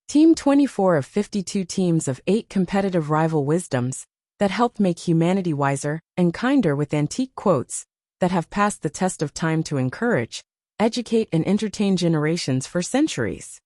Team 24 of 52 teams of 8 competitive rival wisdoms that helped make humanity wiser and kinder with antique quotes that have passed the test of time to encourage, educate, and entertain generations for centuries.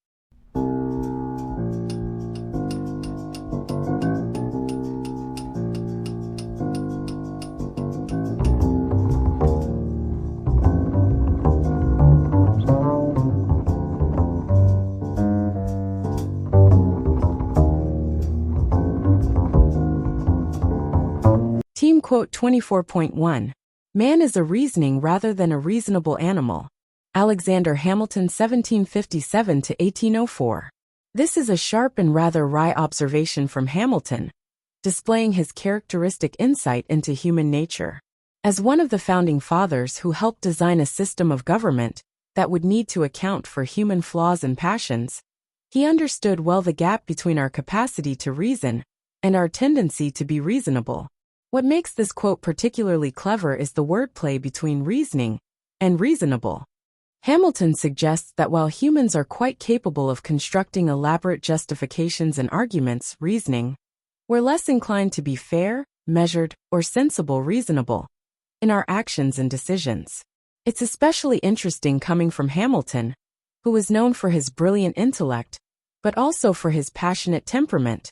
Team quote 24.1. Man is a reasoning rather than a reasonable animal. Alexander Hamilton 1757 to 1804. This is a sharp and rather wry observation from Hamilton, displaying his characteristic insight into human nature. As one of the founding fathers who helped design a system of government that would need to account for human flaws and passions, he understood well the gap between our capacity to reason and our tendency to be reasonable. What makes this quote particularly clever is the wordplay between reasoning and reasonable. Hamilton suggests that while humans are quite capable of constructing elaborate justifications and arguments, reasoning, we're less inclined to be fair, measured, or sensible reasonable in our actions and decisions. It's especially interesting coming from Hamilton, who was known for his brilliant intellect, but also for his passionate temperament,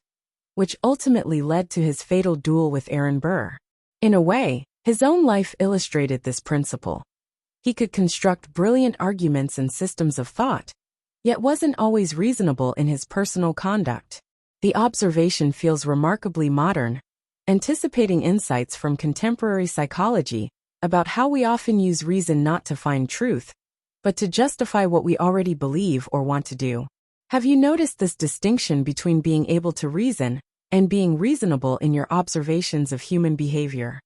which ultimately led to his fatal duel with Aaron Burr. In a way, his own life illustrated this principle. He could construct brilliant arguments and systems of thought, yet wasn't always reasonable in his personal conduct. The observation feels remarkably modern, anticipating insights from contemporary psychology about how we often use reason not to find truth, but to justify what we already believe or want to do. Have you noticed this distinction between being able to reason and being reasonable in your observations of human behavior?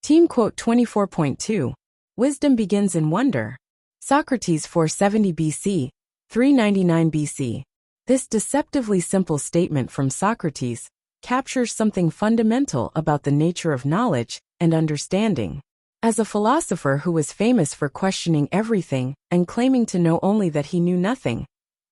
Team quote 24.2. Wisdom begins in wonder. Socrates 470 BC, 399 BC. This deceptively simple statement from Socrates captures something fundamental about the nature of knowledge and understanding. As a philosopher who was famous for questioning everything and claiming to know only that he knew nothing,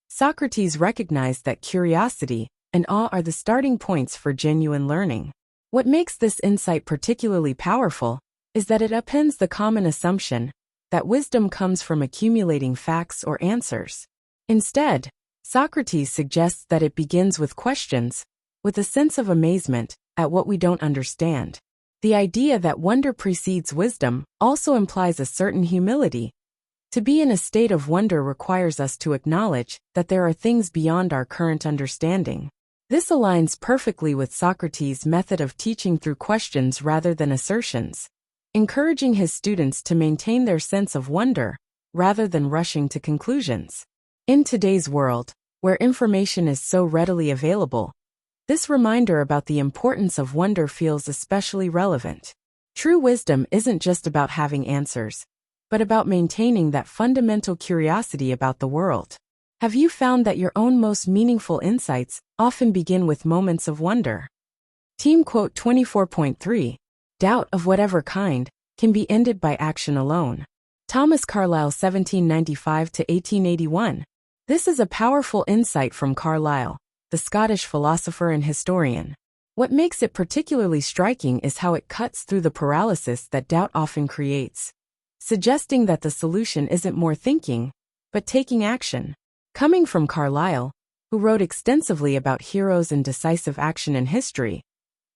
Socrates recognized that curiosity and awe are the starting points for genuine learning. What makes this insight particularly powerful is that it upends the common assumption that wisdom comes from accumulating facts or answers. Instead, Socrates suggests that it begins with questions, with a sense of amazement at what we don't understand. The idea that wonder precedes wisdom also implies a certain humility. To be in a state of wonder requires us to acknowledge that there are things beyond our current understanding. This aligns perfectly with Socrates' method of teaching through questions rather than assertions, encouraging his students to maintain their sense of wonder rather than rushing to conclusions. In today's world, where information is so readily available, this reminder about the importance of wonder feels especially relevant. True wisdom isn't just about having answers, but about maintaining that fundamental curiosity about the world. Have you found that your own most meaningful insights often begin with moments of wonder? Team quote 24.3. Doubt of whatever kind can be ended by action alone. Thomas Carlyle 1795 to 1881. This is a powerful insight from Carlyle, the Scottish philosopher and historian. What makes it particularly striking is how it cuts through the paralysis that doubt often creates, suggesting that the solution isn't more thinking, but taking action. Coming from Carlyle, who wrote extensively about heroes and decisive action in history,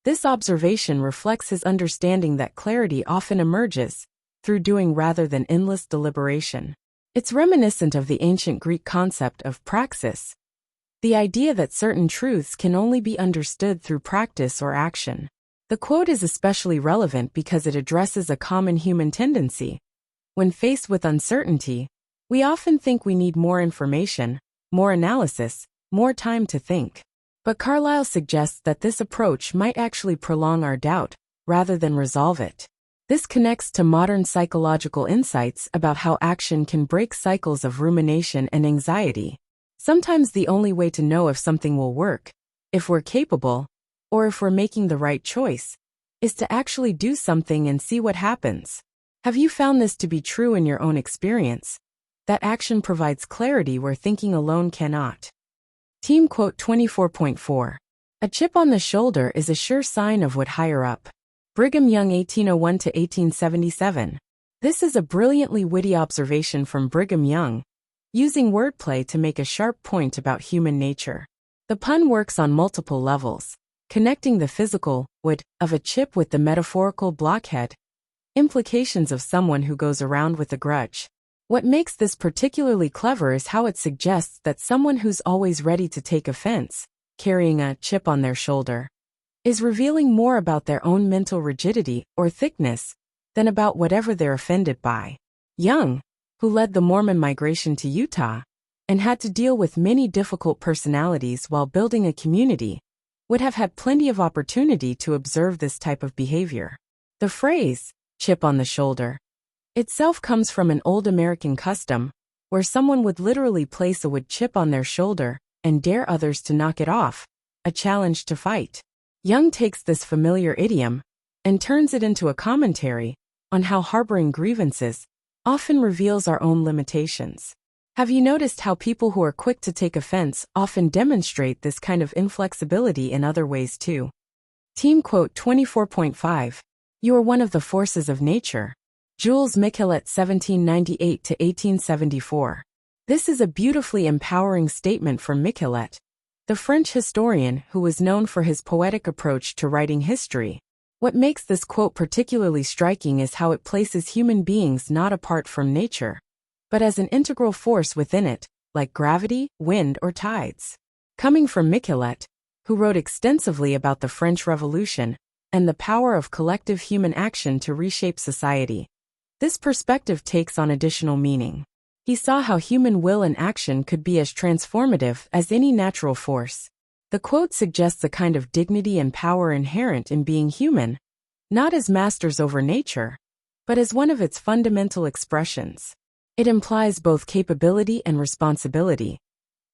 this observation reflects his understanding that clarity often emerges through doing rather than endless deliberation. It's reminiscent of the ancient Greek concept of praxis, the idea that certain truths can only be understood through practice or action. The quote is especially relevant because it addresses a common human tendency. When faced with uncertainty, we often think we need more information, more analysis, more time to think. But Carlyle suggests that this approach might actually prolong our doubt rather than resolve it. This connects to modern psychological insights about how action can break cycles of rumination and anxiety. Sometimes the only way to know if something will work, if we're capable, or if we're making the right choice, is to actually do something and see what happens. Have you found this to be true in your own experience? That action provides clarity where thinking alone cannot. Team quote 24.4. A chip on the shoulder is a sure sign of what higher up. Brigham Young 1801 to 1877. This is a brilliantly witty observation from Brigham Young, using wordplay to make a sharp point about human nature. The pun works on multiple levels, connecting the physical wood of a chip with the metaphorical blockhead implications of someone who goes around with a grudge. What makes this particularly clever is how it suggests that someone who's always ready to take offense, carrying a chip on their shoulder, is revealing more about their own mental rigidity or thickness than about whatever they're offended by. Young, who led the Mormon migration to Utah and had to deal with many difficult personalities while building a community, would have had plenty of opportunity to observe this type of behavior. The phrase, chip on the shoulder, itself comes from an old American custom where someone would literally place a wood chip on their shoulder and dare others to knock it off, a challenge to fight. Young takes this familiar idiom and turns it into a commentary on how harboring grievances often reveals our own limitations. Have you noticed how people who are quick to take offense often demonstrate this kind of inflexibility in other ways too? Team quote 24.5. You are one of the forces of nature. Jules Michelet 1798 to 1874. This is a beautifully empowering statement from Michelet, the French historian who was known for his poetic approach to writing history. What makes this quote particularly striking is how it places human beings not apart from nature, but as an integral force within it, like gravity, wind, or tides. Coming from Michelet, who wrote extensively about the French Revolution and the power of collective human action to reshape society, this perspective takes on additional meaning. He saw how human will and action could be as transformative as any natural force. The quote suggests a kind of dignity and power inherent in being human, not as masters over nature, but as one of its fundamental expressions. It implies both capability and responsibility.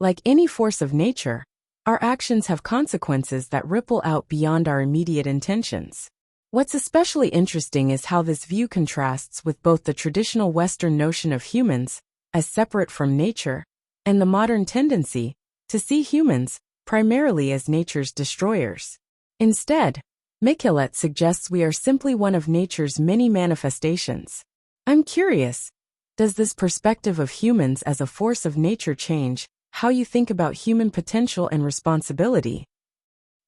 Like any force of nature, our actions have consequences that ripple out beyond our immediate intentions. What's especially interesting is how this view contrasts with both the traditional Western notion of humans as separate from nature and the modern tendency to see humans primarily as nature's destroyers. Instead, Michelet suggests we are simply one of nature's many manifestations. I'm curious, does this perspective of humans as a force of nature change how you think about human potential and responsibility?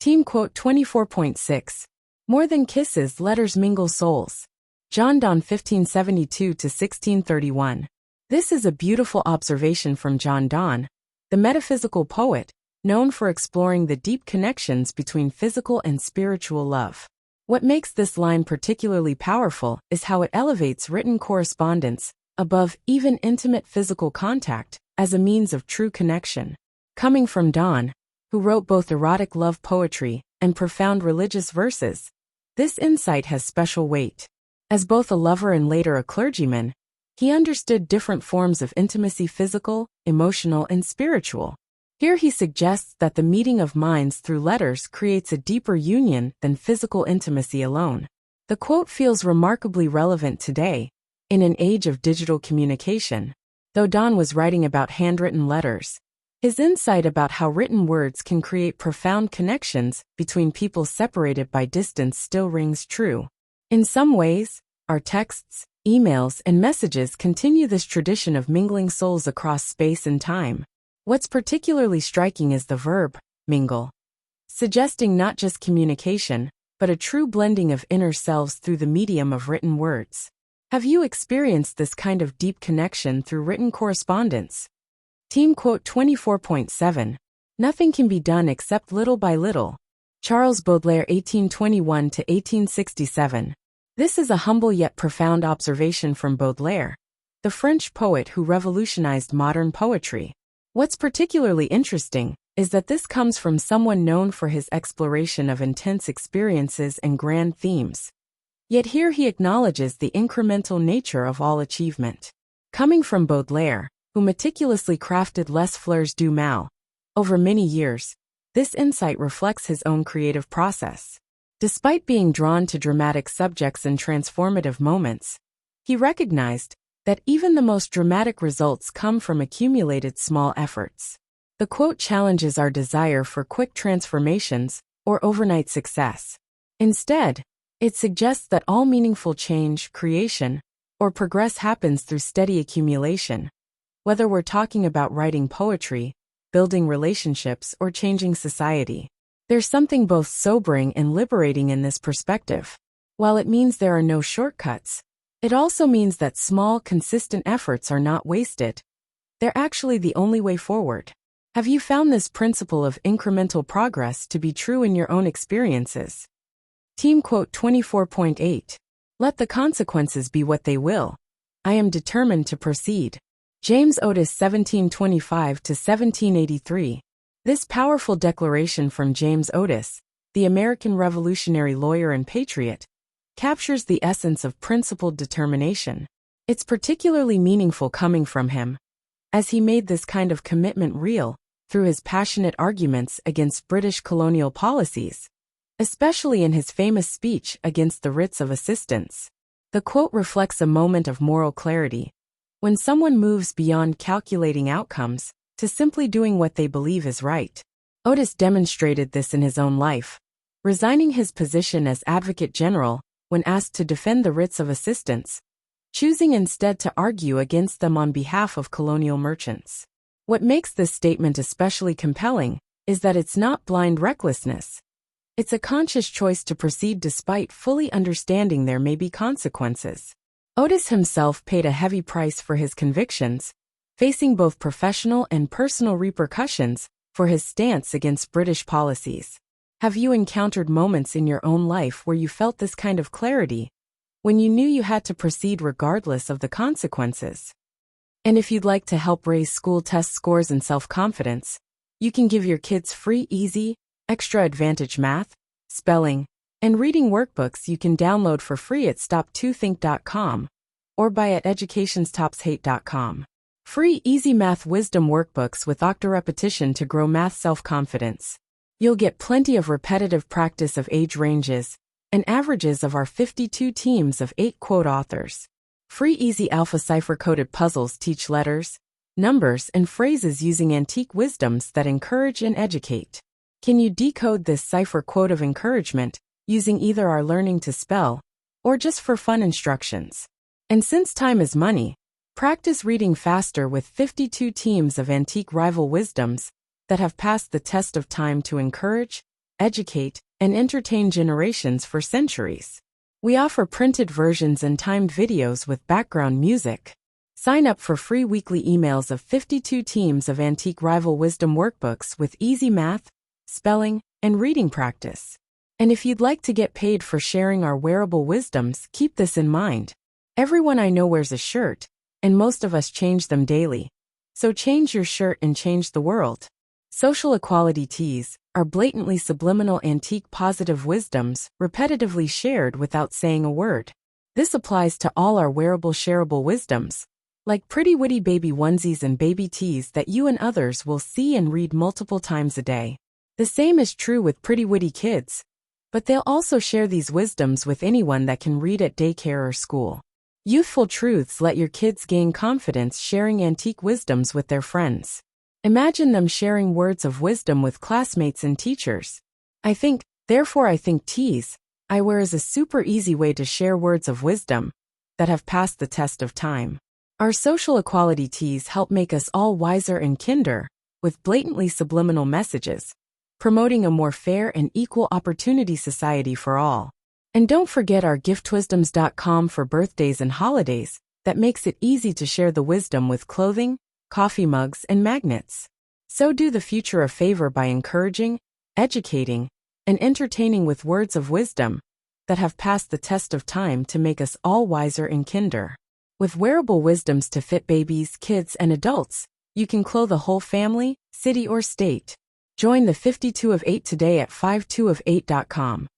Team quote 24.6. More than kisses, letters mingle souls. Donne 1572 to 1631. This is a beautiful observation from Donne, the metaphysical poet, known for exploring the deep connections between physical and spiritual love. What makes this line particularly powerful is how it elevates written correspondence above even intimate physical contact as a means of true connection. Coming from Donne, who wrote both erotic love poetry and profound religious verses, this insight has special weight. As both a lover and later a clergyman, he understood different forms of intimacy: physical, emotional, and spiritual. Here he suggests that the meeting of minds through letters creates a deeper union than physical intimacy alone. The quote feels remarkably relevant today, in an age of digital communication. Though Donne was writing about handwritten letters, his insight about how written words can create profound connections between people separated by distance still rings true. In some ways, our texts, emails, and messages continue this tradition of mingling souls across space and time. What's particularly striking is the verb, mingle, suggesting not just communication, but a true blending of inner selves through the medium of written words. Have you experienced this kind of deep connection through written correspondence? Team quote 24.7. Nothing can be done except little by little. Charles Baudelaire 1821 to 1867. This is a humble yet profound observation from Baudelaire, the French poet who revolutionized modern poetry. What's particularly interesting is that this comes from someone known for his exploration of intense experiences and grand themes. Yet here he acknowledges the incremental nature of all achievement. Coming from Baudelaire, who meticulously crafted Les Fleurs du Mal over many years, this insight reflects his own creative process. Despite being drawn to dramatic subjects and transformative moments, he recognized that even the most dramatic results come from accumulated small efforts. The quote challenges our desire for quick transformations or overnight success. Instead, it suggests that all meaningful change, creation, or progress happens through steady accumulation. Whether we're talking about writing poetry, building relationships, or changing society, there's something both sobering and liberating in this perspective. While it means there are no shortcuts, it also means that small, consistent efforts are not wasted. They're actually the only way forward. Have you found this principle of incremental progress to be true in your own experiences? Team quote 24.8. Let the consequences be what they will. I am determined to proceed. James Otis 1725–1783. This powerful declaration from James Otis, the American Revolutionary lawyer and patriot, captures the essence of principled determination. It's particularly meaningful coming from him, as he made this kind of commitment real through his passionate arguments against British colonial policies, especially in his famous speech against the writs of assistance. The quote reflects a moment of moral clarity, when someone moves beyond calculating outcomes to simply doing what they believe is right. Otis demonstrated this in his own life, resigning his position as Advocate General when asked to defend the writs of assistance, choosing instead to argue against them on behalf of colonial merchants. What makes this statement especially compelling is that it's not blind recklessness. It's a conscious choice to proceed despite fully understanding there may be consequences. Otis himself paid a heavy price for his convictions, facing both professional and personal repercussions for his stance against British policies. Have you encountered moments in your own life where you felt this kind of clarity, when you knew you had to proceed regardless of the consequences? And if you'd like to help raise school test scores and self-confidence, you can give your kids free, easy, extra advantage math, spelling, and reading workbooks you can download for free at stop2think.com or buy at educationstopshate.com. Free easy math wisdom workbooks with octo-repetition to grow math self-confidence. You'll get plenty of repetitive practice of age ranges and averages of our 52 teams of 8 quote authors. Free easy alpha cipher-coded puzzles teach letters, numbers, and phrases using antique wisdoms that encourage and educate. Can you decode this cipher quote of encouragement using either our learning to spell or just for fun instructions? And since time is money, practice reading faster with 52 teams of antique rival wisdoms that have passed the test of time to encourage, educate, and entertain generations for centuries. We offer printed versions and timed videos with background music. Sign up for free weekly emails of 52 teams of antique rival wisdom workbooks with easy math, spelling, and reading practice. And if you'd like to get paid for sharing our wearable wisdoms, keep this in mind. Everyone I know wears a shirt, and most of us change them daily. So change your shirt and change the world. Social equality teas are blatantly subliminal antique positive wisdoms repetitively shared without saying a word. This applies to all our wearable shareable wisdoms, like pretty witty baby onesies and baby teas that you and others will see and read multiple times a day. The same is true with pretty witty kids, but they'll also share these wisdoms with anyone that can read at daycare or school. Youthful truths let your kids gain confidence sharing antique wisdoms with their friends. Imagine them sharing words of wisdom with classmates and teachers. I think, therefore I think teas I wear is a super easy way to share words of wisdom that have passed the test of time. Our social equality teas help make us all wiser and kinder, with blatantly subliminal messages, promoting a more fair and equal opportunity society for all. And don't forget our giftwisdoms.com for birthdays and holidays that makes it easy to share the wisdom with clothing, coffee mugs, and magnets. So do the future a favor by encouraging, educating, and entertaining with words of wisdom that have passed the test of time to make us all wiser and kinder. With wearable wisdoms to fit babies, kids, and adults, you can clothe a whole family, city, or state. Join the 52 of 8 today at 52of8.com.